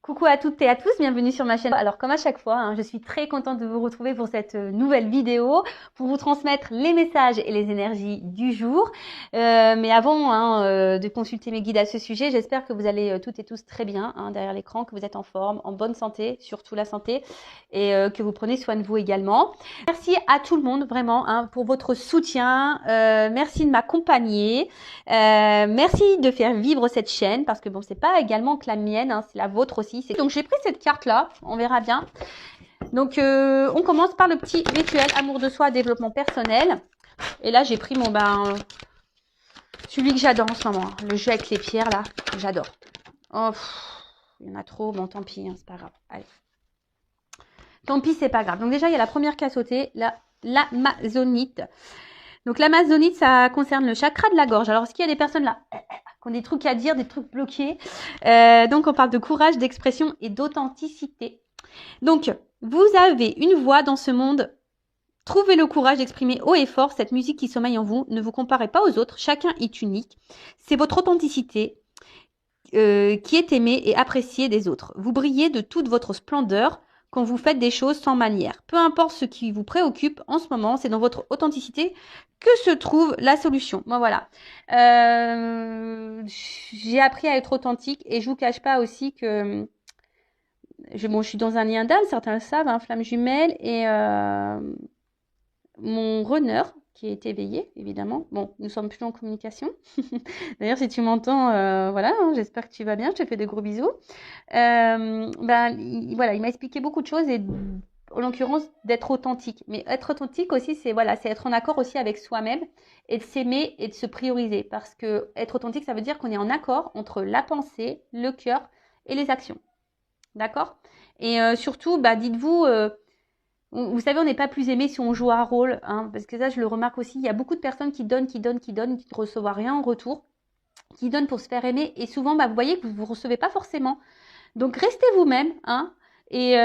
Coucou à toutes et à tous, bienvenue sur ma chaîne. Alors comme à chaque fois, je suis très contente de vous retrouver pour cette nouvelle vidéo, pour vous transmettre les messages et les énergies du jour. Mais avant de consulter mes guides à ce sujet, j'espère que vous allez toutes et tous très bien derrière l'écran, que vous êtes en forme, en bonne santé, surtout la santé, et que vous prenez soin de vous également. Merci à tout le monde vraiment pour votre soutien, merci de m'accompagner, merci de faire vivre cette chaîne, parce que bon, c'est pas également que la mienne, c'est la vôtre aussi. Donc j'ai pris cette carte là, on verra bien. Donc on commence par le petit rituel amour de soi, développement personnel. Et là j'ai pris mon celui que j'adore en ce moment, le jeu avec les pierres là, j'adore. Oh, il y en a trop, bon tant pis, c'est pas grave. Allez. Tant pis, c'est pas grave. Donc déjà il y a la première qui a sauté, l'amazonite. Donc l'amazonite, ça concerne le chakra de la gorge. Alors est-ce qu'il y a des personnes là qui ont des trucs à dire, des trucs bloqués? Donc on parle de courage, d'expression et d'authenticité. Donc vous avez une voix dans ce monde. Trouvez le courage d'exprimer haut et fort cette musique qui sommeille en vous. Ne vous comparez pas aux autres, chacun est unique. C'est votre authenticité qui est aimée et appréciée des autres. Vous brillez de toute votre splendeur quand vous faites des choses sans manière. Peu importe ce qui vous préoccupe en ce moment, c'est dans votre authenticité que se trouve la solution. Bon voilà. J'ai appris à être authentique et je vous cache pas aussi que je suis dans un lien d'âme, certains le savent, flamme jumelle, et mon runner qui est éveillé, évidemment. Bon, nous sommes plus en communication. D'ailleurs, si tu m'entends, voilà, j'espère que tu vas bien. Je te fais de gros bisous. Voilà, il m'a expliqué beaucoup de choses et en l'occurrence d'être authentique. Mais être authentique aussi, c'est être en accord aussi avec soi-même et de s'aimer et de se prioriser. Parce que être authentique, ça veut dire qu'on est en accord entre la pensée, le cœur et les actions. D'accord? Et surtout, dites-vous... vous savez, on n'est pas plus aimé si on joue un rôle, parce que ça, je le remarque aussi. Il y a beaucoup de personnes qui donnent, qui ne reçoivent rien en retour, qui donnent pour se faire aimer. Et souvent, vous voyez que vous ne recevez pas forcément. Donc, restez vous-même, et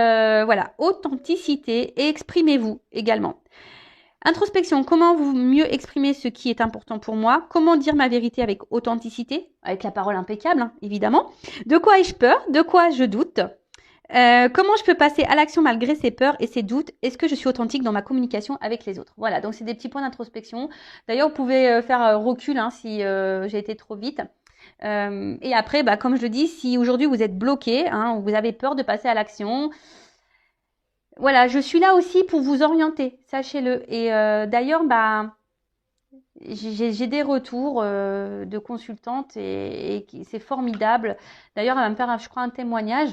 voilà, authenticité, et exprimez-vous également. Introspection, comment vous mieux exprimer ce qui est important pour moi? Comment dire ma vérité avec authenticité? Avec la parole impeccable, évidemment. De quoi ai-je peur? De quoi je doute? Comment je peux passer à l'action malgré ces peurs et ces doutes? Est-ce que je suis authentique dans ma communication avec les autres? Voilà, donc c'est des petits points d'introspection. D'ailleurs, vous pouvez faire recul si j'ai été trop vite. Et après, comme je le dis, si aujourd'hui vous êtes bloqué, vous avez peur de passer à l'action, voilà, je suis là aussi pour vous orienter, sachez-le. Et d'ailleurs, j'ai des retours de consultantes et c'est formidable. D'ailleurs, elle va me faire, je crois, un témoignage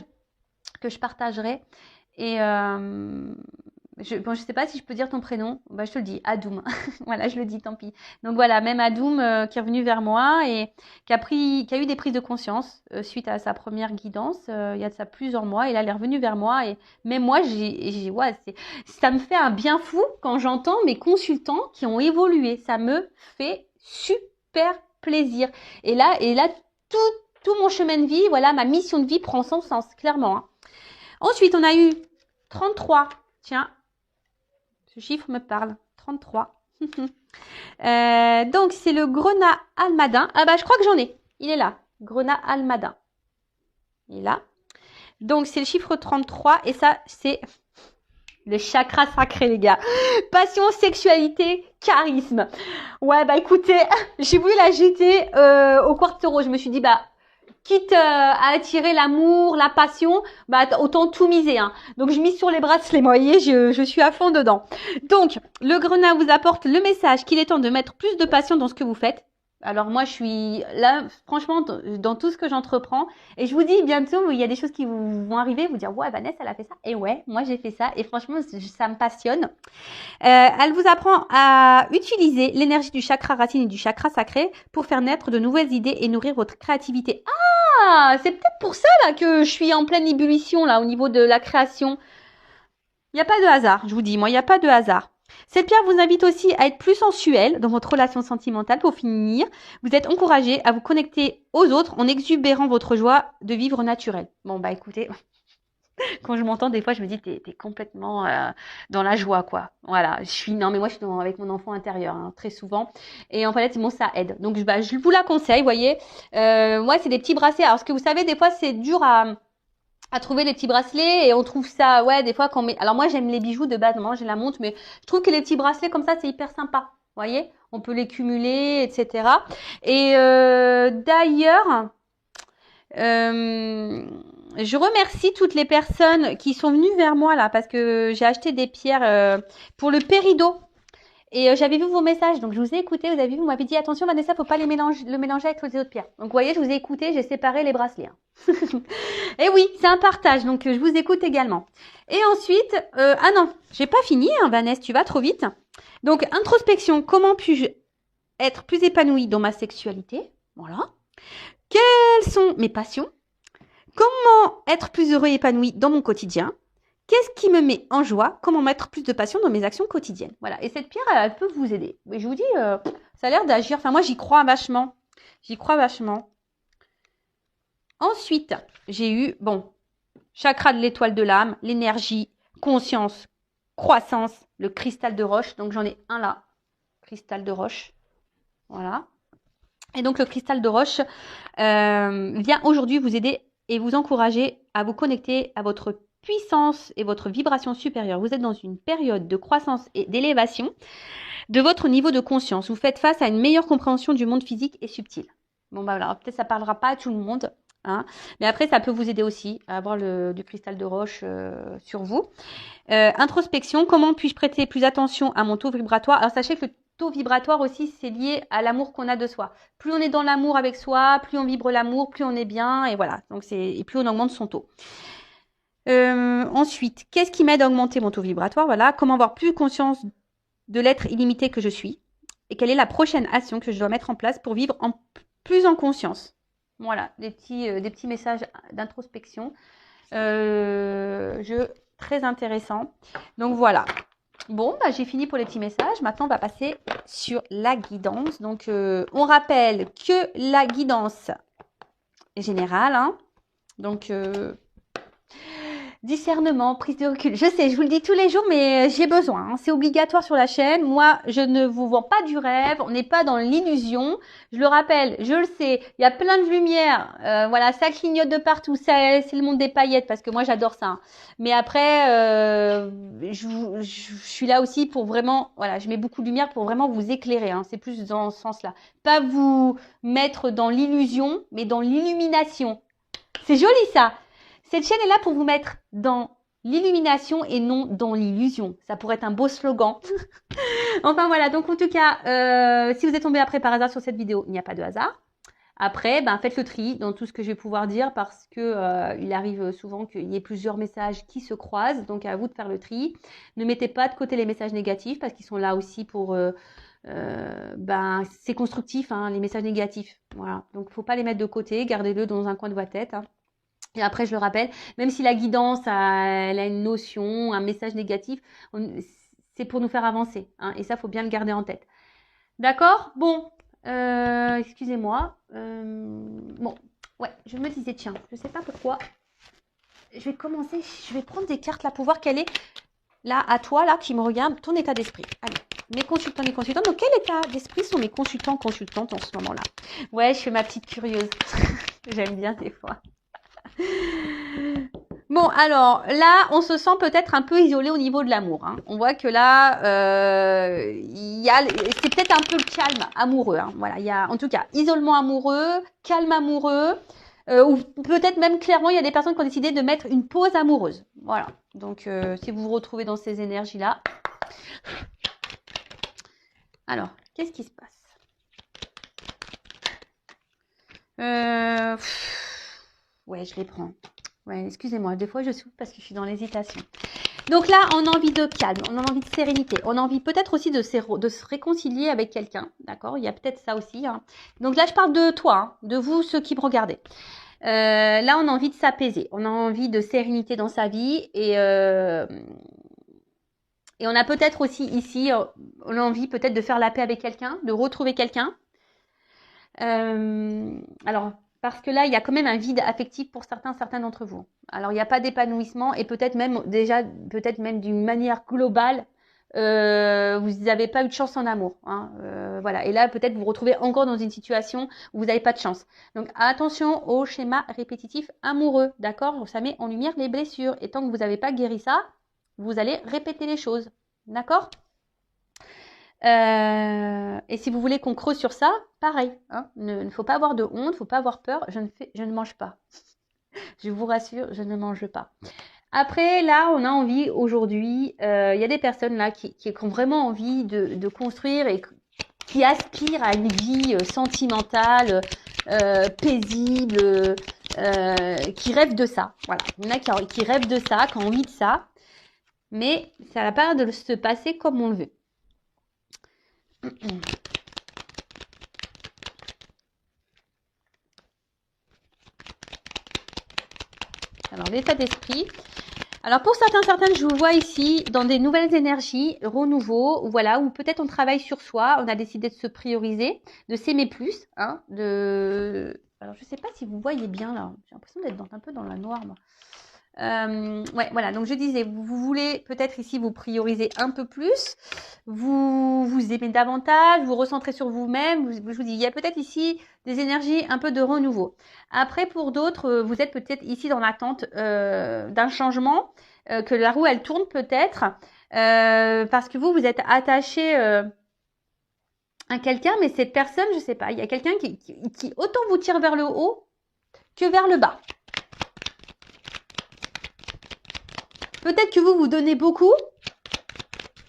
que je partagerai. Et je sais pas si je peux dire ton prénom. Je te le dis, Adoum. Voilà, je le dis, tant pis. Donc voilà, même Adoum qui est revenu vers moi et qui a eu des prises de conscience suite à sa première guidance il y a de ça plusieurs mois. Et là, elle est revenue vers moi et même moi, ça me fait un bien fou quand j'entends mes consultants qui ont évolué. Ça me fait super plaisir. Et là, tout mon chemin de vie, voilà, ma mission de vie prend son sens, clairement. Ensuite, on a eu 33. Tiens, ce chiffre me parle. 33. Donc, c'est le grenat almadin. Je crois que j'en ai. Il est là. Grenat almadin. Il est là. Donc, c'est le chiffre 33. Et ça, c'est le chakra sacré, les gars. Passion, sexualité, charisme. Ouais, écoutez, j'ai voulu la jeter au quartero. Je me suis dit, quitte à attirer l'amour, la passion, autant tout miser. Donc, je mise sur les bracelets. Vous voyez, je suis à fond dedans. Donc, le grenat vous apporte le message qu'il est temps de mettre plus de passion dans ce que vous faites. Alors, moi, je suis là, franchement, dans tout ce que j'entreprends. Et je vous dis, bientôt, il y a des choses qui vont arriver. Vous dire, ouais, Vanessa, elle a fait ça. Et ouais, moi, j'ai fait ça. Et franchement, ça me passionne. Elle vous apprend à utiliser l'énergie du chakra racine et du chakra sacré pour faire naître de nouvelles idées et nourrir votre créativité. C'est peut-être pour ça là que je suis en pleine ébullition là au niveau de la création. Il n'y a pas de hasard, je vous dis, moi, il n'y a pas de hasard. Cette pierre vous invite aussi à être plus sensuel dans votre relation sentimentale. Pour finir, vous êtes encouragé à vous connecter aux autres en exubérant votre joie de vivre naturel. Bon, écoutez, quand je m'entends, des fois, je me dis, t'es complètement dans la joie, quoi. Voilà, moi, je suis avec mon enfant intérieur, très souvent. Et en fait, ça aide. Donc, je vous la conseille, vous voyez. Moi, c'est des petits bracelets. Alors, ce que vous savez, des fois, c'est dur à trouver les petits bracelets et on trouve ça, ouais, des fois quand on met, alors moi j'aime les bijoux de base, moi j'ai la montre, mais je trouve que les petits bracelets comme ça c'est hyper sympa, vous voyez, on peut les cumuler, etc. Et d'ailleurs, euh, je remercie toutes les personnes qui sont venues vers moi là parce que j'ai acheté des pierres pour le péridot. Et j'avais vu vos messages, donc je vous ai écouté, vous avez vu, vous m'avez dit attention Vanessa, faut pas le mélanger avec les autres pierres. Donc vous voyez, je vous ai écouté, j'ai séparé les bracelets. Hein. Et oui, c'est un partage, donc je vous écoute également. Et ensuite, ah non, j'ai pas fini, hein, Vanessa, tu vas trop vite. Donc introspection, comment puis-je être plus épanouie dans ma sexualité? Voilà. Quelles sont mes passions? Comment être plus heureux et épanoui dans mon quotidien? Qu'est-ce qui me met en joie? Comment mettre plus de passion dans mes actions quotidiennes? Voilà. Et cette pierre, elle peut vous aider. Mais je vous dis, ça a l'air d'agir. Enfin, moi, j'y crois vachement. J'y crois vachement. Ensuite, j'ai eu, bon, chakra de l'étoile de l'âme, l'énergie, conscience, croissance, le cristal de roche. Donc, j'en ai un là. Cristal de roche. Voilà. Et donc, le cristal de roche vient aujourd'hui vous aider et vous encourager à vous connecter à votre puissance et votre vibration supérieure. Vous êtes dans une période de croissance et d'élévation de votre niveau de conscience. Vous faites face à une meilleure compréhension du monde physique et subtil. Bon, bah voilà, peut-être ça parlera pas à tout le monde, hein, mais après, ça peut vous aider aussi à avoir du cristal de roche sur vous. Introspection, comment puis-je prêter plus attention à mon taux vibratoire? Alors, sachez que le taux vibratoire aussi, c'est lié à l'amour qu'on a de soi. Plus on est dans l'amour avec soi, plus on vibre l'amour, plus on est bien, et voilà. Donc, et plus on augmente son taux. Ensuite, qu'est-ce qui m'aide à augmenter mon taux vibratoire? Voilà, comment avoir plus conscience de l'être illimité que je suis et quelle est la prochaine action que je dois mettre en place pour vivre plus en conscience. Voilà, des petits messages d'introspection. Très intéressant. Donc voilà. Bon, bah, j'ai fini pour les petits messages. Maintenant, on va passer sur la guidance. Donc, on rappelle que la guidance est générale. Hein. Donc, discernement, prise de recul. Je sais, je vous le dis tous les jours, mais j'ai besoin. Hein. C'est obligatoire sur la chaîne. Moi, je ne vous vends pas du rêve. On n'est pas dans l'illusion. Je le rappelle, je le sais. Il y a plein de lumière. Voilà, ça clignote de partout. C'est le monde des paillettes parce que moi, j'adore ça. Hein. Mais après, je suis là aussi pour vraiment, voilà, je mets beaucoup de lumière pour vraiment vous éclairer. Hein. C'est plus dans ce sens-là. Pas vous mettre dans l'illusion, mais dans l'illumination. C'est joli ça. Cette chaîne est là pour vous mettre dans l'illumination et non dans l'illusion. Ça pourrait être un beau slogan. Enfin voilà, donc en tout cas, si vous êtes tombé après par hasard sur cette vidéo, il n'y a pas de hasard. Après, faites le tri dans tout ce que je vais pouvoir dire parce que il arrive souvent qu'il y ait plusieurs messages qui se croisent. Donc à vous de faire le tri. Ne mettez pas de côté les messages négatifs parce qu'ils sont là aussi pour... c'est constructif, hein, les messages négatifs. Voilà. Donc il ne faut pas les mettre de côté. Gardez-le dans un coin de votre tête. Hein. Et après, je le rappelle, même si la guidance elle a une notion, un message négatif, c'est pour nous faire avancer. Hein, et ça, il faut bien le garder en tête. D'accord? Bon, excusez-moi. Bon, ouais, je me disais, tiens, je ne sais pas pourquoi. Je vais commencer, je vais prendre des cartes là pour voir quel est, là, à toi, là, qui me regarde, ton état d'esprit. Allez, mes consultants, mes consultantes. Donc, quel état d'esprit sont mes consultants, consultantes en ce moment-là? Ouais, je fais ma petite curieuse. J'aime bien des fois. Bon, alors là, on se sent peut-être un peu isolé au niveau de l'amour. Hein. On voit que là, c'est peut-être un peu le calme amoureux. Hein. Voilà, il y a en tout cas isolement amoureux, calme amoureux, ou peut-être même clairement, il y a des personnes qui ont décidé de mettre une pause amoureuse. Voilà. Donc, si vous vous retrouvez dans ces énergies-là, alors, qu'est-ce qui se passe? Ouais, je les prends. Ouais, excusez-moi, des fois je souffle parce que je suis dans l'hésitation. Donc là, on a envie de calme, on a envie de sérénité, on a envie peut-être aussi de se réconcilier avec quelqu'un, d'accord? Il y a peut-être ça aussi. Hein. Donc là, je parle de toi, hein, de vous, ceux qui me regardez. Là, on a envie de s'apaiser, on a envie de sérénité dans sa vie et on a peut-être aussi ici, on a envie peut-être de faire la paix avec quelqu'un, de retrouver quelqu'un. Alors, parce que là, il y a quand même un vide affectif pour certains d'entre vous. Alors, il n'y a pas d'épanouissement et peut-être même déjà, peut-être même d'une manière globale, vous n'avez pas eu de chance en amour. Hein, voilà. Et là, peut-être vous vous retrouvez encore dans une situation où vous n'avez pas de chance. Donc, attention au schéma répétitif amoureux. D'accord? Ça met en lumière les blessures. Et tant que vous n'avez pas guéri ça, vous allez répéter les choses. D'accord? Et si vous voulez qu'on creuse sur ça, pareil. Hein, il ne faut pas avoir de honte, il ne faut pas avoir peur. Je ne mange pas. Je vous rassure, je ne mange pas. Après, là, on a envie aujourd'hui, il y a des personnes là qui ont vraiment envie de construire et qui aspirent à une vie sentimentale, paisible, qui rêvent de ça. Voilà, il y en a qui rêvent de ça, qui ont envie de ça, mais ça n'a pas l'air de se passer comme on le veut. Alors, l'état d'esprit. Alors, pour certaines, je vous vois ici dans des nouvelles énergies, renouveau, voilà, ou peut-être on travaille sur soi, on a décidé de se prioriser, de s'aimer plus, hein, Alors, je ne sais pas si vous voyez bien, là, j'ai l'impression d'être un peu dans la noire, moi. Ouais, voilà, donc je disais, vous voulez peut-être ici vous prioriser un peu plus, vous aimez davantage, vous recentrez sur vous-même, je vous dis, il y a peut-être ici des énergies un peu de renouveau. Après, pour d'autres, vous êtes peut-être ici dans l'attente d'un changement, que la roue, elle tourne peut-être, parce que vous êtes attaché à quelqu'un, mais cette personne, je sais pas, il y a quelqu'un qui autant vous tire vers le haut que vers le bas. Peut-être que vous donnez beaucoup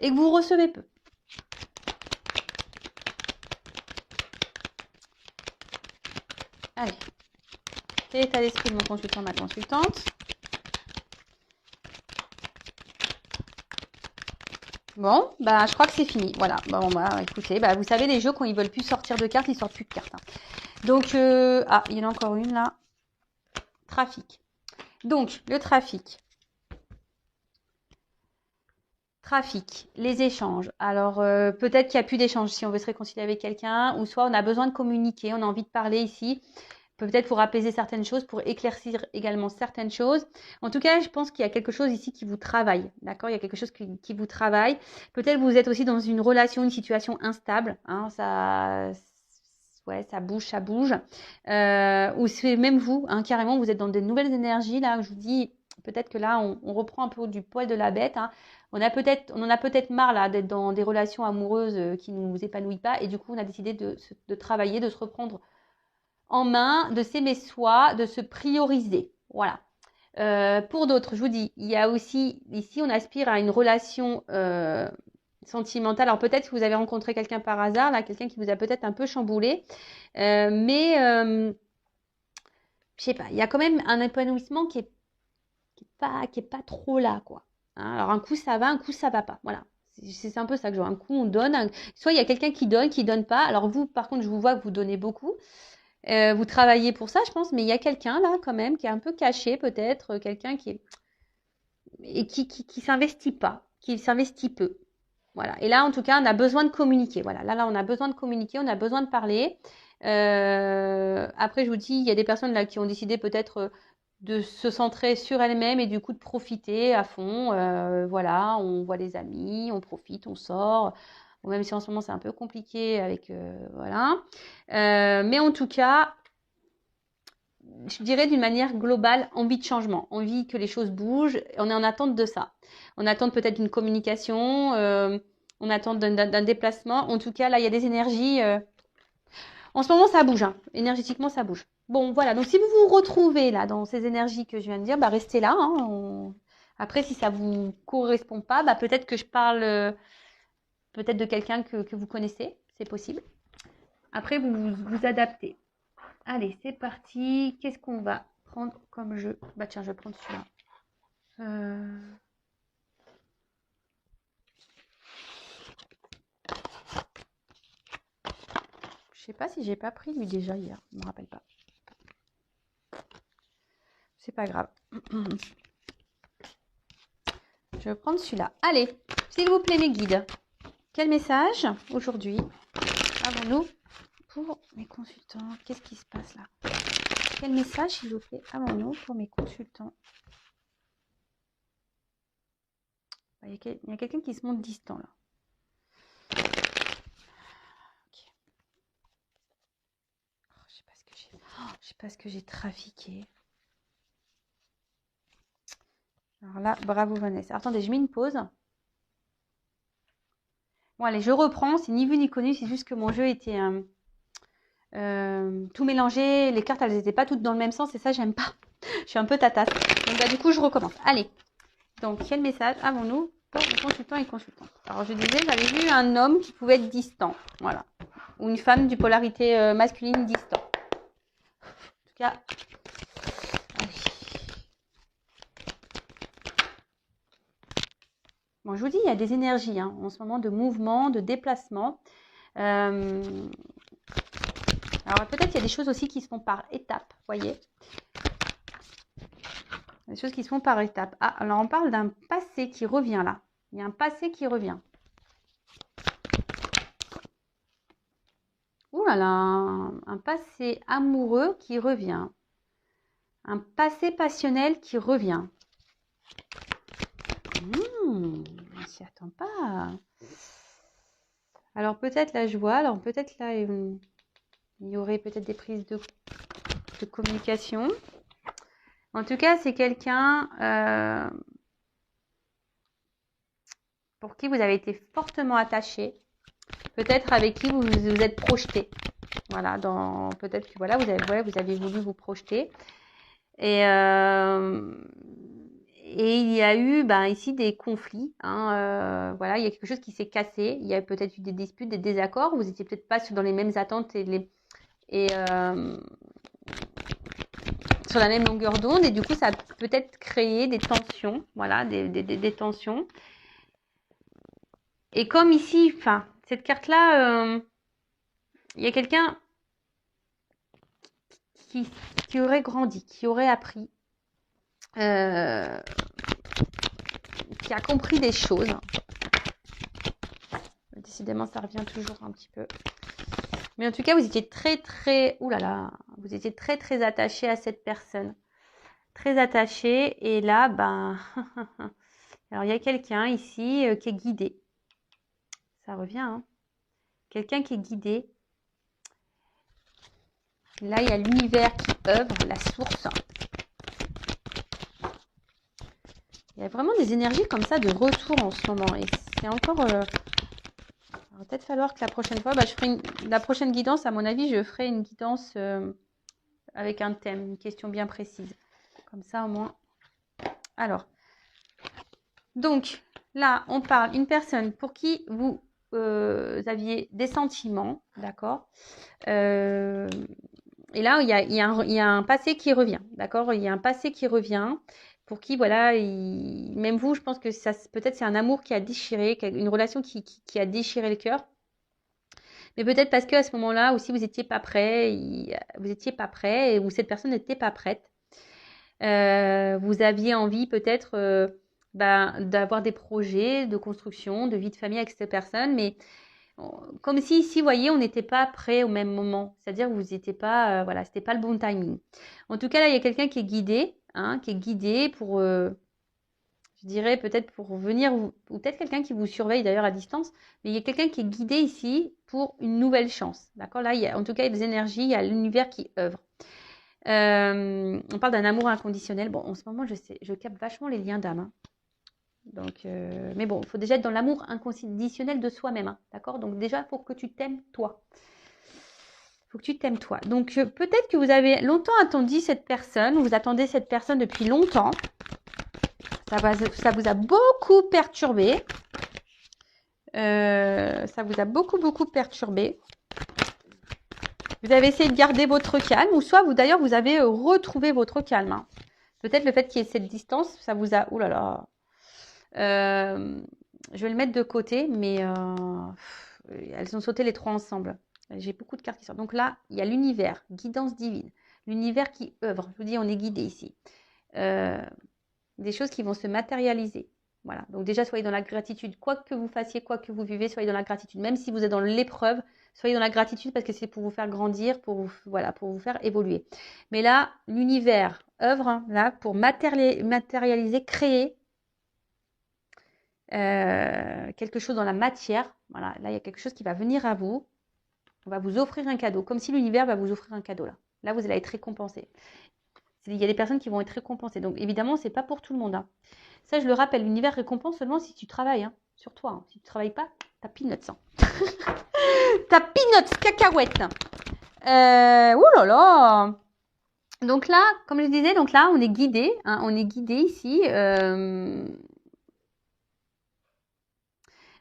et que vous recevez peu. Allez. Quel état d'esprit de mon consultant, ma consultante? Bon, bah je crois que c'est fini. Voilà. Bon, bah écoutez, bah vous savez, les jeux, quand ils veulent plus sortir de cartes, ils sortent plus de cartes. Hein. Donc, ah, il y en a encore une là. Trafic. Donc, le trafic. Trafic, les échanges. Alors, peut-être qu'il n'y a plus d'échanges si on veut se réconcilier avec quelqu'un, ou soit on a besoin de communiquer, on a envie de parler ici, peut-être pour apaiser certaines choses, pour éclaircir également certaines choses. En tout cas, je pense qu'il y a quelque chose ici qui vous travaille, d'accord? Il y a quelque chose qui vous travaille. Peut-être que vous êtes aussi dans une relation, une situation instable, hein, ouais, ça bouge. Ou c'est même vous, hein, carrément, vous êtes dans des nouvelles énergies, là, je vous dis, peut-être que là, on reprend un peu du poil de la bête, hein. On en a peut-être marre là d'être dans des relations amoureuses qui ne nous épanouissent pas, et du coup on a décidé de travailler, de se reprendre en main, de s'aimer soi, de se prioriser. Voilà. Pour d'autres, je vous dis, il y a aussi ici on aspire à une relation sentimentale. Alors peut-être que vous avez rencontré quelqu'un par hasard, là, quelqu'un qui vous a peut-être un peu chamboulé, mais je sais pas, il y a quand même un épanouissement qui est pas trop là, quoi. Hein, alors un coup ça va, un coup ça va pas. Voilà. C'est un peu ça que je vois. Un coup on donne, soit il y a quelqu'un qui donne pas. Alors vous, par contre, je vous vois que vous donnez beaucoup. Vous travaillez pour ça, je pense, mais il y a quelqu'un là quand même qui est un peu caché peut-être, quelqu'un qui est et qui s'investit pas, qui s'investit peu. Voilà. Et là, en tout cas, on a besoin de communiquer. Voilà. Là, on a besoin de communiquer, on a besoin de parler. Après, je vous dis, il y a des personnes là qui ont décidé peut-être de se centrer sur elles-mêmes et du coup de profiter à fond. Voilà, on voit les amis, on profite, on sort. Bon, même si en ce moment c'est un peu compliqué avec voilà. Mais en tout cas, je dirais d'une manière globale, envie de changement, envie que les choses bougent. On est en attente de ça. On attend peut-être d'une communication, on attend d'un déplacement. En tout cas, là, il y a des énergies. En ce moment, ça bouge. Hein. Énergétiquement, ça bouge. Bon, voilà. Donc, si vous vous retrouvez là dans ces énergies que je viens de dire, bah, restez là. Hein. Après, si ça vous correspond pas, bah, peut-être que je parle peut-être de quelqu'un que vous connaissez. C'est possible. Après, vous adaptez. Allez, c'est parti. Qu'est-ce qu'on va prendre comme jeu? Bah tiens, je vais prendre celui-là. Je sais pas si j'ai pas pris lui déjà hier. Je me rappelle pas. C'est pas grave. Je vais prendre celui-là. Allez, s'il vous plaît mes guides. Quel message aujourd'hui avons-nous pour mes consultants? Qu'est-ce qui se passe là? Quel message, s'il vous plaît, avons-nous pour mes consultants? Il y a quelqu'un qui se montre distant là. Ok. Oh, je sais pas ce que j'ai trafiqué. Alors là, bravo Vanessa. Attendez, je mets une pause. Bon allez, je reprends. C'est ni vu ni connu. C'est juste que mon jeu était tout mélangé. Les cartes, elles n'étaient pas toutes dans le même sens. Et ça, j'aime pas. Je suis un peu tatasse. Donc bah, du coup, je recommence. Allez. Donc, quel message avons-nous pour les consultants et consultantes? Alors, je disais, j'avais vu un homme qui pouvait être distant. Voilà. Ou une femme du polarité masculine distant. En tout cas, allez. Bon, je vous dis, il y a des énergies hein, en ce moment de mouvement, de déplacement. Alors, peut-être qu'il y a des choses aussi qui se font par étapes, voyez. Des choses qui se font par étapes. Ah, alors on parle d'un passé qui revient là. Il y a un passé qui revient. Ouh là là, un passé amoureux qui revient. Un passé passionnel qui revient. On s'y attend pas. Alors peut-être la joie, alors peut-être là il y aurait peut-être des prises de communication. En tout cas, c'est quelqu'un pour qui vous avez été fortement attaché. Peut-être avec qui vous vous êtes projeté. Voilà, peut-être que voilà, vous avez voulu vous projeter. Et il y a eu ici des conflits. Hein, voilà, il y a quelque chose qui s'est cassé. Il y a peut-être eu des disputes, des désaccords. Vous n'étiez peut-être pas dans les mêmes attentes et sur la même longueur d'onde. Et du coup, ça a peut-être créé des tensions. Voilà, des tensions. Et comme ici, enfin, cette carte-là, il y a quelqu'un qui aurait grandi, qui aurait appris, qui a compris des choses. Décidément, ça revient toujours un petit peu. Mais en tout cas, vous étiez vous étiez très attaché à cette personne. Très attaché. Et là, alors il y a quelqu'un ici qui est guidé. Ça revient, hein. Quelqu'un qui est guidé. Là, il y a l'univers qui œuvre, la source. Il y a vraiment des énergies comme ça de retour en ce moment. Et c'est encore... il va peut-être falloir que la prochaine fois, je ferai la prochaine guidance, à mon avis, je ferai une guidance avec un thème, une question bien précise. Comme ça, au moins. Alors, donc, là, on parle d'une personne pour qui vous aviez des sentiments, d'accord. Et là, il y a un passé qui revient, d'accord. Il y a un passé qui revient pour qui, voilà, même vous, je pense que ça, peut-être c'est un amour qui a déchiré, une relation qui a déchiré le cœur. Mais peut-être parce qu'à ce moment-là aussi, vous n'étiez pas prêt, ou cette personne n'était pas prête. Vous aviez envie peut-être d'avoir des projets de construction, de vie de famille avec cette personne, mais comme si ici, vous voyez, on n'était pas prêt au même moment. C'est-à-dire que vous n'étiez pas, voilà, c'était pas le bon timing. En tout cas, là, il y a quelqu'un qui est guidé, hein, pour, je dirais peut-être pour venir, ou peut-être quelqu'un qui vous surveille d'ailleurs à distance, mais il y a quelqu'un qui est guidé ici pour une nouvelle chance. D'accord. Là, en tout cas, il y a des énergies, il y a l'univers qui œuvre. On parle d'un amour inconditionnel. Bon, en ce moment, je capte vachement les liens d'âme. Hein. Donc, mais bon, il faut déjà être dans l'amour inconditionnel de soi-même. Hein, d'accord. Donc déjà, il faut que tu t'aimes toi. Il faut que tu t'aimes toi. Donc, peut-être que vous avez longtemps attendu cette personne, vous attendez cette personne depuis longtemps. Ça vous a beaucoup perturbé. Ça vous a beaucoup perturbé. Vous avez essayé de garder votre calme, ou soit d'ailleurs vous avez retrouvé votre calme. Hein. Peut-être le fait qu'il y ait cette distance, ça vous a... Ouh là là. Je vais le mettre de côté, mais elles ont sauté les trois ensemble. J'ai beaucoup de cartes qui sortent. Donc là, il y a l'univers, guidance divine. L'univers qui œuvre. Je vous dis, on est guidé ici. Des choses qui vont se matérialiser. Voilà. Donc déjà, soyez dans la gratitude. Quoi que vous fassiez, quoi que vous vivez, soyez dans la gratitude. Même si vous êtes dans l'épreuve, soyez dans la gratitude parce que c'est pour vous faire grandir, pour vous faire évoluer. Mais là, l'univers œuvre là pour matérialiser, créer quelque chose dans la matière. Voilà, là, il y a quelque chose qui va venir à vous. On va vous offrir un cadeau, comme si l'univers va vous offrir un cadeau là. Là, vous allez être récompensé. Il y a des personnes qui vont être récompensées. Donc, évidemment, ce n'est pas pour tout le monde. Hein. Ça, je le rappelle, l'univers récompense seulement si tu travailles hein, sur toi. Hein. Si tu ne travailles pas, t'as peanuts. Hein. T'as peanuts, cacahuètes. Ouh là là. Donc là, comme je disais, donc là, on est guidé. Hein, on est guidé ici.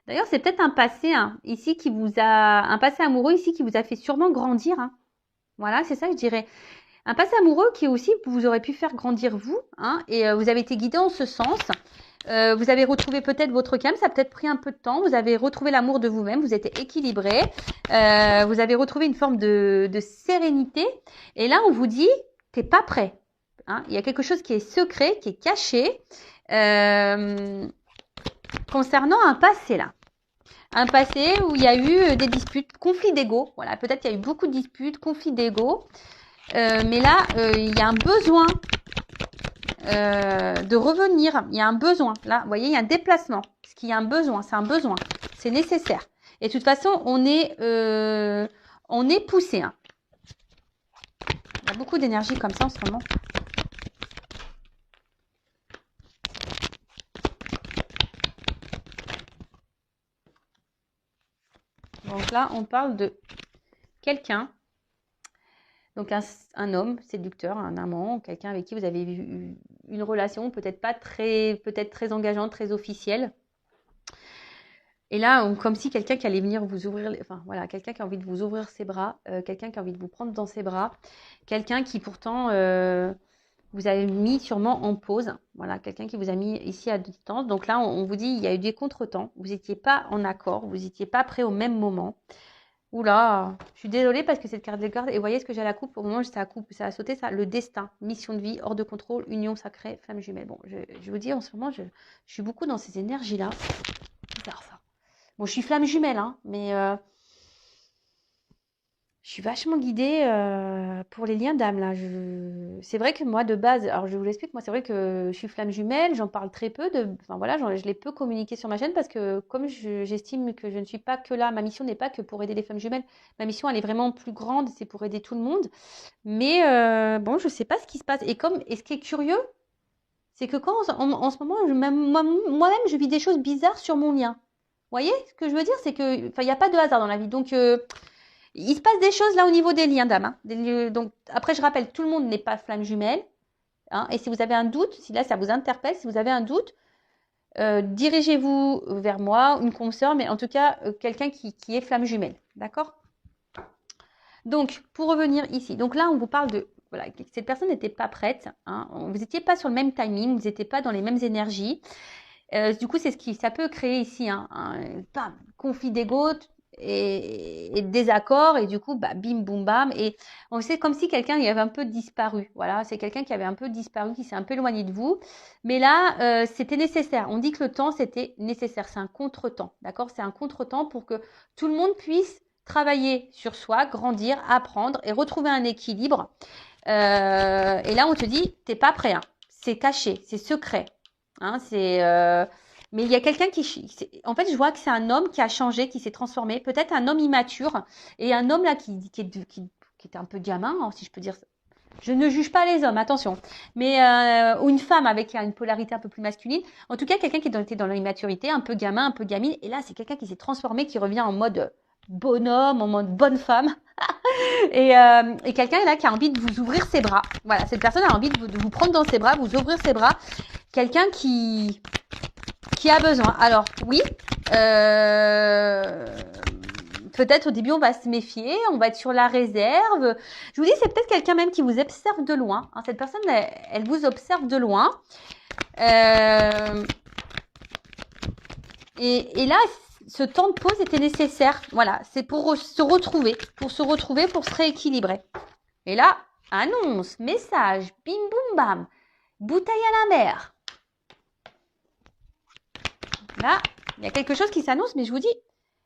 D'ailleurs, c'est peut-être un passé hein, ici qui vous a, un passé amoureux ici qui vous a fait sûrement grandir. Hein. Voilà, c'est ça que je dirais. Un passé amoureux qui aussi vous aurait pu faire grandir vous, hein, et vous avez été guidé en ce sens. Vous avez retrouvé peut-être votre calme, ça a peut-être pris un peu de temps. Vous avez retrouvé l'amour de vous-même, vous êtes équilibré. Vous avez retrouvé une forme de sérénité. Et là, on vous dit, t'es pas prêt. Hein. Il y a quelque chose qui est secret, qui est caché concernant un passé là. Un passé où il y a eu des disputes, conflits d'ego. Voilà, peut-être qu'il y a eu beaucoup de disputes, conflits d'ego. Mais là, il y a un besoin de revenir. Il y a un besoin. Là, vous voyez, il y a un déplacement. Parce qu'il y a un besoin. C'est un besoin. C'est nécessaire. Et de toute façon, on est poussé. Hein. Il y a beaucoup d'énergie comme ça en ce moment. Donc là, on parle de quelqu'un. Donc un homme séducteur, un amant, quelqu'un avec qui vous avez eu une relation peut-être très engageante, très officielle. Et là, comme si quelqu'un qui allait venir vous ouvrir, enfin voilà, quelqu'un qui a envie de vous ouvrir ses bras, quelqu'un qui a envie de vous prendre dans ses bras, quelqu'un qui pourtant vous avez mis sûrement en pause, voilà, quelqu'un qui vous a mis ici à distance. Donc là, on vous dit, il y a eu des contretemps, vous n'étiez pas en accord, vous n'étiez pas prêts au même moment. Oula, je suis désolée parce que cette carte de garde, et vous voyez ce que j'ai à la coupe, au moment où ça a sauté, ça, le destin, mission de vie, hors de contrôle, union sacrée, flamme jumelle. Bon, je vous dis, en ce moment, je suis beaucoup dans ces énergies-là. Bizarre ça. Bon, je suis flamme jumelle, hein, mais je suis vachement guidée pour les liens d'âme, là. C'est vrai que moi, de base, alors je vous l'explique, moi, c'est vrai que je suis flamme jumelle, j'en parle très peu, enfin voilà, je l'ai peu communiqué sur ma chaîne parce que comme j'estime que je ne suis pas que là, ma mission n'est pas que pour aider les femmes jumelles, ma mission, elle est vraiment plus grande, c'est pour aider tout le monde. Mais bon, je sais pas ce qui se passe. Et ce qui est curieux, c'est que quand en ce moment, moi-même, je vis des choses bizarres sur mon lien. Vous voyez ce que je veux dire, c'est que, enfin, il n'y a pas de hasard dans la vie. Donc, il se passe des choses là au niveau des liens d'âme. Hein. Donc, après, je rappelle, tout le monde n'est pas flamme jumelle. Hein, et si vous avez un doute, si là, ça vous interpelle, si vous avez un doute, dirigez-vous vers moi, une consoeur, mais en tout cas, quelqu'un qui est flamme jumelle. D'accord? Donc, pour revenir ici, donc là, on vous parle de, voilà, cette personne n'était pas prête, hein, vous n'étiez pas sur le même timing, vous n'étiez pas dans les mêmes énergies. Du coup, c'est ça peut créer ici un conflit d'ego et désaccord, et du coup, bah, bim, boum, bam, et c'est comme si quelqu'un avait un peu disparu. Voilà, c'est quelqu'un qui avait un peu disparu, qui s'est un peu éloigné de vous. Mais là, c'était nécessaire. On dit que le temps, c'était nécessaire. C'est un contre-temps, d'accord? C'est un contre-temps pour que tout le monde puisse travailler sur soi, grandir, apprendre et retrouver un équilibre. Et là, on te dit, t'es pas prêt. Hein. C'est caché, c'est secret. Hein, mais il y a quelqu'un en fait, je vois que c'est un homme qui a changé, qui s'est transformé. Peut-être un homme immature et un homme là qui était un peu gamin, hein, si je peux dire ça. Je ne juge pas les hommes, attention. Mais ou une femme avec une polarité un peu plus masculine. En tout cas, quelqu'un qui était dans l'immaturité, un peu gamin, un peu gamine. Et là, c'est quelqu'un qui s'est transformé, qui revient en mode bonhomme, en mode bonne femme. et quelqu'un là qui a envie de vous ouvrir ses bras. Voilà, cette personne a envie de vous prendre dans ses bras, vous ouvrir ses bras. Quelqu'un qui a besoin. Alors, oui, peut-être au début, on va se méfier, on va être sur la réserve. Je vous dis, c'est peut-être quelqu'un même qui vous observe de loin. Hein, cette personne, elle vous observe de loin. Et là, ce temps de pause était nécessaire. Voilà, c'est pour se retrouver, pour se rééquilibrer. Et là, annonce, message, bim boum bam, bouteille à la mer. Là, il y a quelque chose qui s'annonce, mais je vous dis,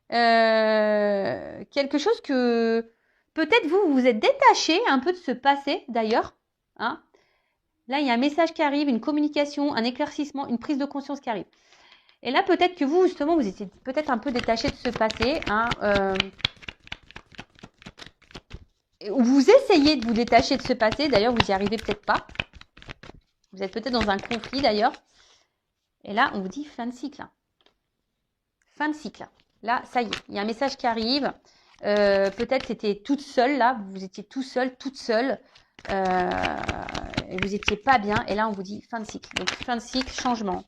quelque chose que peut-être vous êtes détaché un peu de ce passé d'ailleurs. Hein. Là, il y a un message qui arrive, une communication, un éclaircissement, une prise de conscience qui arrive. Et là, peut-être que vous, justement, vous étiez peut-être un peu détaché de ce passé. Hein, vous essayez de vous détacher de ce passé. D'ailleurs, vous n'y arrivez peut-être pas. Vous êtes peut-être dans un conflit, d'ailleurs. Et là, on vous dit fin de cycle. Fin de cycle. Là, ça y est, il y a un message qui arrive. Peut-être c'était toute seule, là. Vous étiez tout seul, toute seule. Et vous n'étiez pas bien. Et là, on vous dit fin de cycle. Donc, fin de cycle, changement.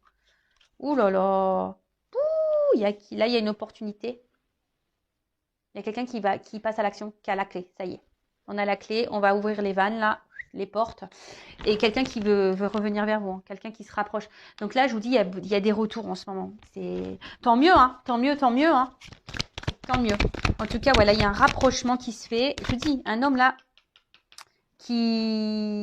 Ouh là là. Ouh, là, il y a une opportunité. Il y a quelqu'un qui passe à l'action, qui a la clé. Ça y est. On a la clé. On va ouvrir les vannes, là, les portes. Et quelqu'un qui veut revenir vers vous. Hein, quelqu'un qui se rapproche. Donc là, je vous dis, il y a des retours en ce moment. C'est tant mieux, hein. Tant mieux, tant mieux, hein. Tant mieux. En tout cas, voilà, il y a un rapprochement qui se fait. Je vous dis, un homme là qui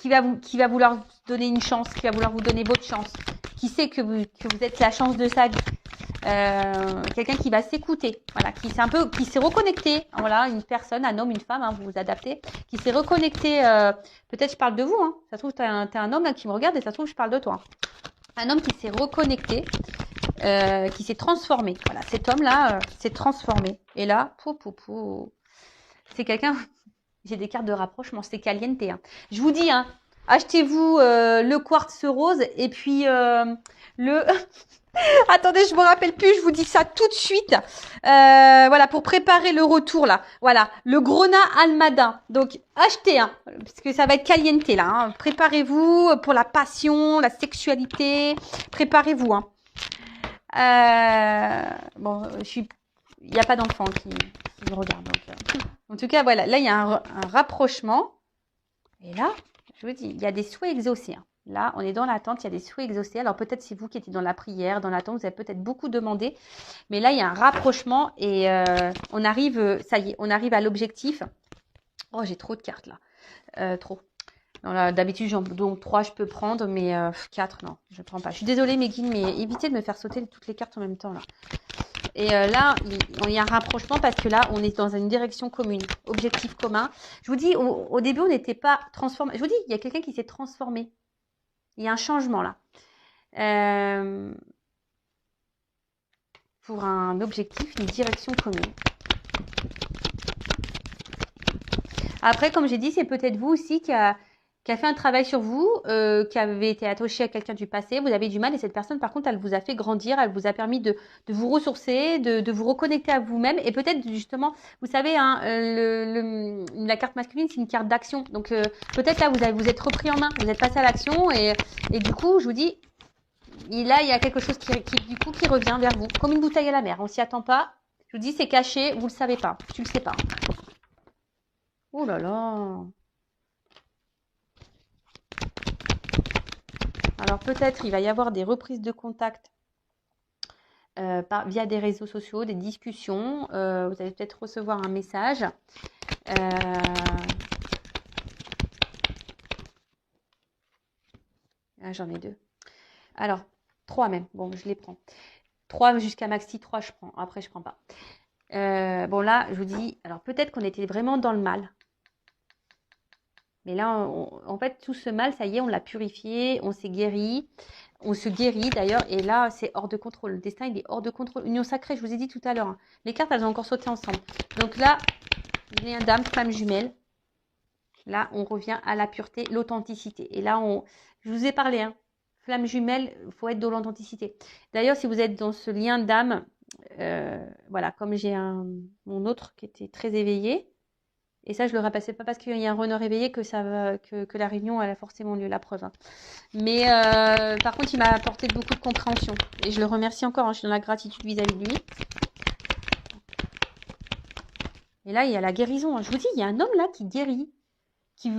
va vouloir vous donner une chance, qui va vouloir vous donner votre chance, qui sait que vous êtes la chance de sa vie. Quelqu'un qui va s'écouter, voilà, qui s'est reconnecté, voilà, une personne, un homme, une femme, hein, vous vous adaptez, qui s'est reconnecté, peut-être je parle de vous, hein, ça se trouve t'es un homme là qui me regarde et ça se trouve je parle de toi. Un homme qui s'est reconnecté, qui s'est transformé, voilà, cet homme-là s'est transformé. Et là, c'est quelqu'un, j'ai des cartes de rapprochement, c'est caliente. Hein. Je vous dis, hein, achetez-vous le quartz rose et puis le... Attendez, je me rappelle plus, je vous dis ça tout de suite. Voilà, pour préparer le retour là. Voilà, le Grona Almada. Donc, achetez un, parce que ça va être caliente là. Hein. Préparez-vous pour la passion, la sexualité. Préparez-vous. Hein. Bon, il n'y a pas d'enfant qui me regarde. Donc, en tout cas, voilà, là, il y a un rapprochement. Et là, je vous dis, il y a des souhaits exaucés. Hein. Là, on est dans l'attente, il y a des souhaits exaucés. Alors, peut-être c'est vous qui étiez dans la prière, dans l'attente, vous avez peut-être beaucoup demandé. Mais là, il y a un rapprochement et on arrive, ça y est, on arrive à l'objectif. Oh, j'ai trop de cartes là. Trop. D'habitude, j'en donc 3, je peux prendre, mais 4, non, je ne prends pas. Je suis désolée, mes guides, mais évitez de me faire sauter toutes les cartes en même temps là. Et là, il y a un rapprochement parce que là, on est dans une direction commune, objectif commun. Je vous dis, au début, on n'était pas transformé. Je vous dis, il y a quelqu'un qui s'est transformé. Il y a un changement là. Pour un objectif, une direction commune. Après, comme j'ai dit, c'est peut-être vous aussi qui a fait un travail sur vous, qui avez été attaché à quelqu'un du passé, vous avez du mal et cette personne, par contre, elle vous a fait grandir, elle vous a permis de vous ressourcer, de vous reconnecter à vous-même et peut-être justement, vous savez, hein, la carte masculine, c'est une carte d'action. Donc, peut-être là, vous êtes repris en main, vous êtes passé à l'action et du coup, je vous dis, là, il y a quelque chose qui revient vers vous, comme une bouteille à la mer. On s'y attend pas. Je vous dis, c'est caché, vous le savez pas, tu le sais pas. Oh là là. Alors peut-être il va y avoir des reprises de contact via des réseaux sociaux, des discussions. Vous allez peut-être recevoir un message. J'en ai 2. Alors 3 même. Bon, je les prends. 3 jusqu'à maxi 3, je prends. Après, je prends pas. Bon là, je vous dis, alors peut-être qu'on était vraiment dans le mal. Mais là, en fait, tout ce mal, ça y est, on l'a purifié, on s'est guéri, on se guérit d'ailleurs. Et là, c'est hors de contrôle. Le destin, il est hors de contrôle. Union sacrée, je vous ai dit tout à l'heure. Hein. Les cartes, elles ont encore sauté ensemble. Donc là, lien d'âme, flamme jumelle. Là, on revient à la pureté, l'authenticité. Et là, je vous ai parlé, hein. Flamme jumelle, il faut être dans l'authenticité. D'ailleurs, si vous êtes dans ce lien d'âme, voilà, comme j'ai mon autre qui était très éveillé, et ça, je le repassais pas parce qu'il y a un runner réveillé que la réunion elle a forcément lieu, la preuve. Hein. Mais par contre, il m'a apporté beaucoup de compréhension. Et je le remercie encore, hein, je suis dans la gratitude vis-à-vis de lui. Et là, il y a la guérison. Hein. Je vous dis, il y a un homme là qui guérit. Qui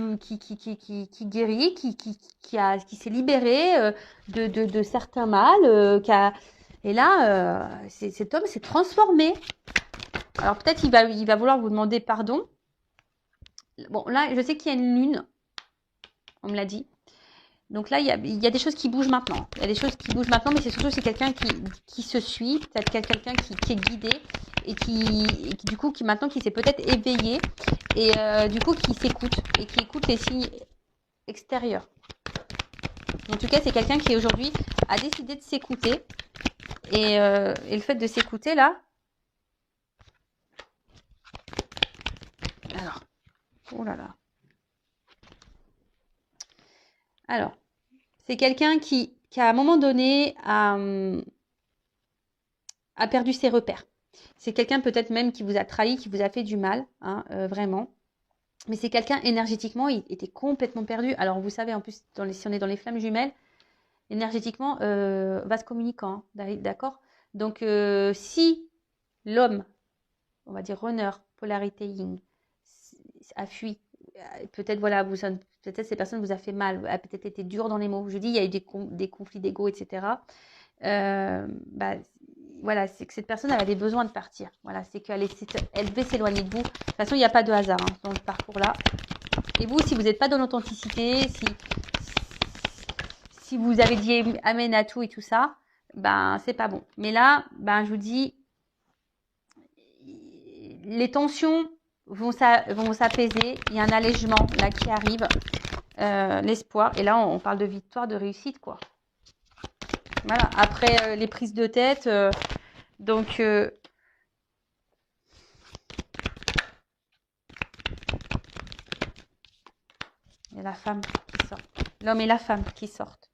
guérit, qui s'est libéré de certains mâles. Et là, cet homme s'est transformé. Alors peut-être il va vouloir vous demander pardon. Bon, là, je sais qu'il y a une lune. On me l'a dit. Donc là, il y a des choses qui bougent maintenant. Il y a des choses qui bougent maintenant, mais c'est surtout c'est quelqu'un qui se suit, peut-être quelqu'un qui est guidé et qui du coup, qui s'est peut-être éveillé et du coup, qui s'écoute et qui écoute les signes extérieurs. En tout cas, c'est quelqu'un qui aujourd'hui a décidé de s'écouter. Et le fait de s'écouter là. Alors, oh là là. Alors, c'est quelqu'un qui à un moment donné a perdu ses repères. C'est quelqu'un peut-être même qui vous a trahi, qui vous a fait du mal, hein, vraiment. Mais c'est quelqu'un énergétiquement, il était complètement perdu. Alors vous savez, en plus, si on est dans les flammes jumelles, énergétiquement, vase communicant, hein, d'accord. Donc si l'homme, on va dire runner, polarité yin, a fui, peut-être voilà, peut-être ces personnes vous a fait mal, a peut-être été dur dans les mots. Je dis, il y a eu des conflits d'ego, etc. Bah, voilà, c'est que cette personne, elle avait besoin de partir. Voilà, c'est qu'elle devait s'éloigner de vous. De toute façon, il n'y a pas de hasard hein, dans ce parcours-là. Et vous, si vous n'êtes pas dans l'authenticité, si vous avez dit amen à tout et tout ça, ben c'est pas bon. Mais là, ben je vous dis, les tensions vont s'apaiser. Il y a un allègement là qui arrive, l'espoir. Et là, on parle de victoire, de réussite, quoi. Voilà. Après les prises de tête, donc il y a la femme qui sort. L'homme et la femme qui sortent.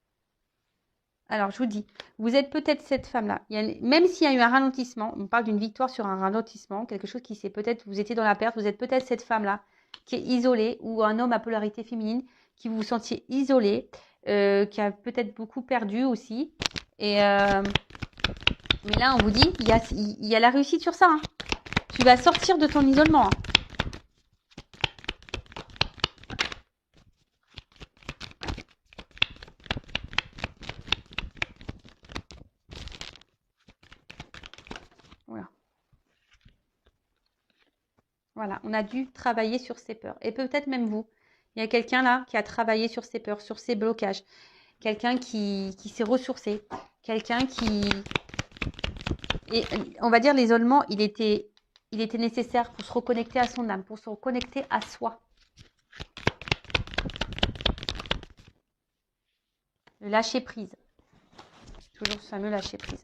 Alors, je vous dis, vous êtes peut-être cette femme-là. Même s'il y a eu un ralentissement, on parle d'une victoire sur un ralentissement, quelque chose qui s'est peut-être, vous étiez dans la perte, vous êtes peut-être cette femme-là qui est isolée, ou un homme à polarité féminine, qui vous sentiez isolé, qui a peut-être beaucoup perdu aussi. Et mais là, on vous dit, il y a la réussite sur ça. Hein. Tu vas sortir de ton isolement. Hein. Voilà. Voilà, on a dû travailler sur ses peurs. Et peut-être même vous. Il y a quelqu'un là qui a travaillé sur ses peurs, sur ses blocages. Quelqu'un qui s'est ressourcé. Quelqu'un qui... Et on va dire l'isolement, il était nécessaire pour se reconnecter à son âme, pour se reconnecter à soi. Le lâcher prise. Toujours ce fameux lâcher prise.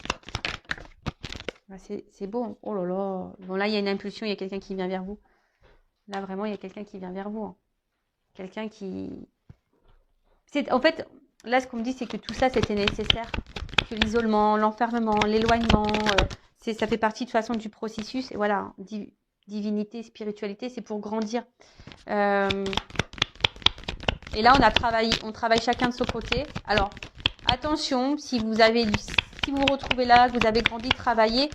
C'est beau. Hein. Oh là là. Bon là, il y a une impulsion, il y a quelqu'un qui vient vers vous. Là, vraiment, il y a quelqu'un qui vient vers vous. Hein. Quelqu'un qui... En fait, là, ce qu'on me dit, c'est que tout ça, c'était nécessaire. Que l'isolement, l'enfermement, l'éloignement, ça fait partie de toute façon du processus. Et voilà, divinité, spiritualité, c'est pour grandir. Et là, on travaille chacun de son côté. Alors, attention, si vous vous retrouvez là, que vous avez grandi, travaillé,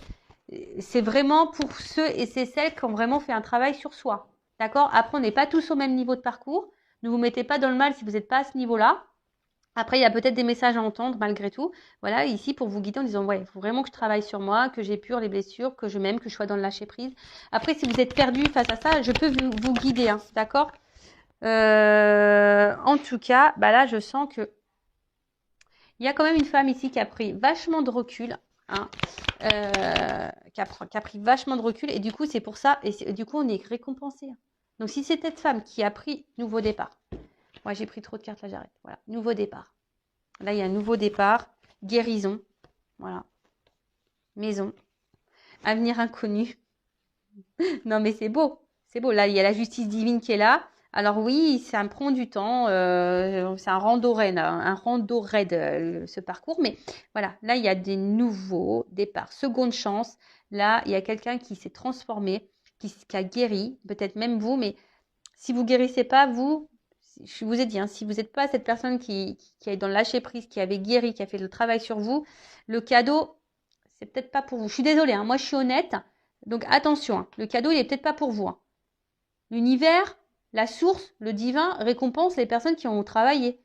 c'est vraiment pour ceux et celles qui ont vraiment fait un travail sur soi. D'accord? Après, on n'est pas tous au même niveau de parcours. Ne vous mettez pas dans le mal si vous n'êtes pas à ce niveau-là. Après, il y a peut-être des messages à entendre malgré tout. Voilà, ici pour vous guider en disant, ouais, il faut vraiment que je travaille sur moi, que j'épure les blessures, que je m'aime, que je sois dans le lâcher prise. Après, si vous êtes perdu face à ça, je peux vous guider, hein, d'accord? En tout cas, bah là, je sens que il y a quand même une femme ici qui a pris vachement de recul, hein, qui a pris vachement de recul, et du coup, c'est pour ça, et du coup, on est récompensé. Hein. Donc, si c'est cette femme qui a pris nouveau départ, moi, j'ai pris trop de cartes, là, j'arrête. Voilà, nouveau départ. Là, il y a un nouveau départ, guérison, voilà, maison, avenir inconnu. Non, mais c'est beau, c'est beau. Là, il y a la justice divine qui est là. Alors oui, ça me prend du temps, c'est un rando raid, ce parcours. Mais voilà, là, il y a des nouveaux départs, seconde chance. Là, il y a quelqu'un qui s'est transformé, qui a guéri, peut-être même vous, mais si vous guérissez pas, je vous ai dit, hein, si vous n'êtes pas cette personne qui est dans le lâcher prise, qui avait guéri, qui a fait le travail sur vous, le cadeau, c'est peut-être pas pour vous. Je suis désolée, hein, moi je suis honnête, donc attention, hein, le cadeau il est peut-être pas pour vous. Hein. L'univers, la source, le divin récompense les personnes qui ont travaillé.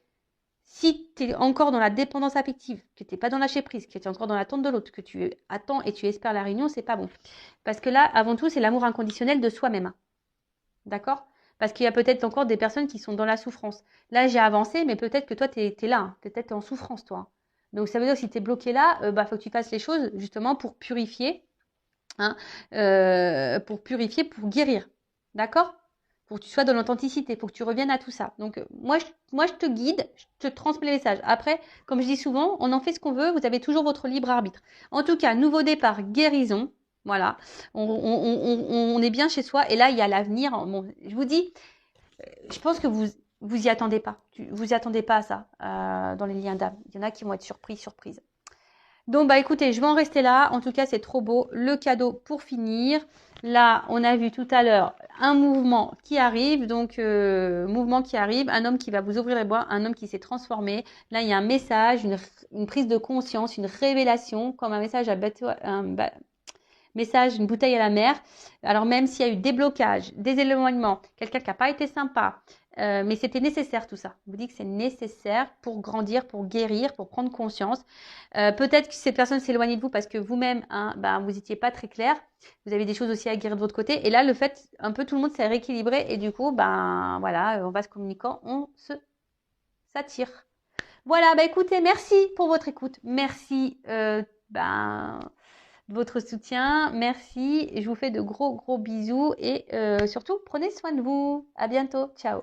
Si tu es encore dans la dépendance affective, que tu n'es pas dans le lâcher prise, que tu es encore dans l'attente de l'autre, que tu attends et tu espères la réunion, c'est pas bon. Parce que là, avant tout, c'est l'amour inconditionnel de soi-même. Hein. D'accord ? Parce qu'il y a peut-être encore des personnes qui sont dans la souffrance. Là, j'ai avancé, mais peut-être que toi, tu es là. Hein. Tu es peut-être en souffrance, toi. Donc, ça veut dire que si tu es bloqué là, faut que tu fasses les choses justement pour purifier. Hein, pour guérir. D'accord? pour que tu sois dans l'authenticité, pour que tu reviennes à tout ça. Donc, moi, je te guide, je te transmets les messages. Après, comme je dis souvent, on en fait ce qu'on veut, vous avez toujours votre libre arbitre. En tout cas, nouveau départ, guérison. Voilà, on est bien chez soi et là, il y a l'avenir. Bon, je vous dis, je pense que vous y attendez pas. Vous y attendez pas à ça dans les liens d'âme. Il y en a qui vont être surprises. Donc, bah écoutez, je vais en rester là. En tout cas, c'est trop beau. Le cadeau pour finir. Là, on a vu tout à l'heure un mouvement qui arrive. Donc, mouvement qui arrive. Un homme qui va vous ouvrir les bois. Un homme qui s'est transformé. Là, il y a un message, une prise de conscience, une révélation, comme un message à bateau, message, une bouteille à la mer. Alors même s'il y a eu des blocages, des éloignements, quelqu'un qui n'a pas été sympa, mais c'était nécessaire tout ça. Je vous dis que c'est nécessaire pour grandir, pour guérir, pour prendre conscience. Peut-être que cette personne s'éloigne de vous parce que vous-même, hein, vous n'étiez pas très clair. Vous avez des choses aussi à guérir de votre côté. Et là, le fait, un peu tout le monde s'est rééquilibré et du coup, voilà, on va se communiquant, on s'attire. Voilà, écoutez, merci pour votre écoute. Merci, de votre soutien. Merci. Je vous fais de gros bisous et surtout, prenez soin de vous. À bientôt. Ciao.